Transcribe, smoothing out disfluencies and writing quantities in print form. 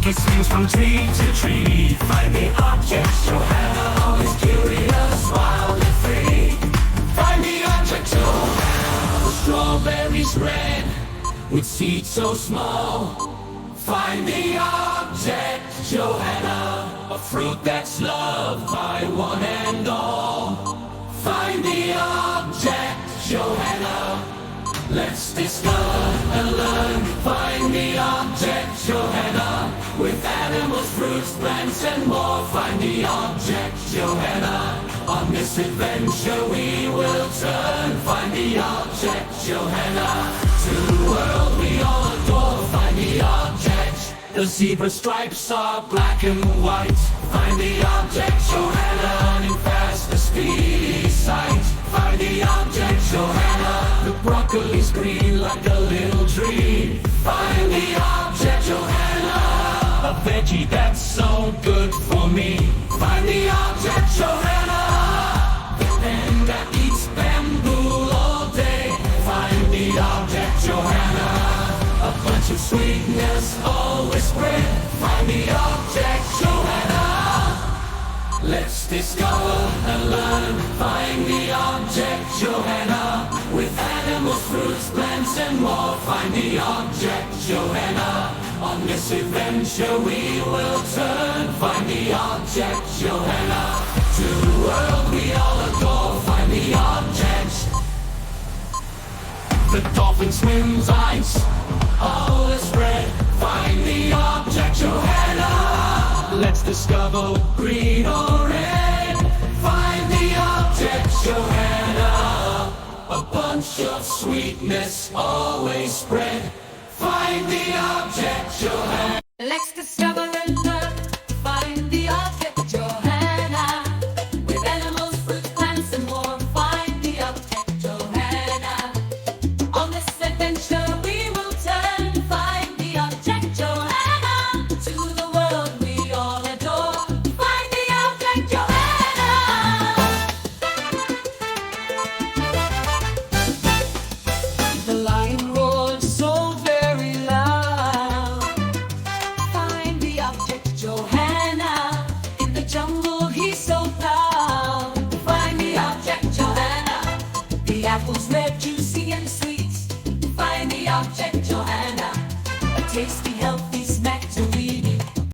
It swings from tree to tree. Find the object, Johanna. Always curious, wild and free. Find the object, Johanna. Strawberries red, with seeds so small. Find the object, Johanna. A fruit that's loved by one and all. Find the object, Johanna. Let's discover and learn. Find the object, Johanna. With animals, fruits, plants and more. Find the object, Johanna. On this adventure we will turn. Find the object, Johanna. To the world we all adore. Find the object. The zebra stripes are black and white. Find the object, Johanna. In fast, speedy sight. Find the object, Johanna. The broccoli's green like a little tree. Find the object, Johanna. A veggie that's so good for me. Find the object, Johanna. The pen that eats bamboo all day. Find the object, Johanna. A bunch of sweetness always spread. Find the object, Johanna. Let's discover and learn. Find the object, Johanna. With animals, fruits, plants and more. Find the object, Johanna. On this adventure we will turn. Find the object, Johanna. To the world we all adore. Find the object. The dolphin swims ice, always spread. Find the object, Johanna. Let's discover green or red. Find the object, Johanna. A bunch of sweetness always spread. Find the object, Johanna.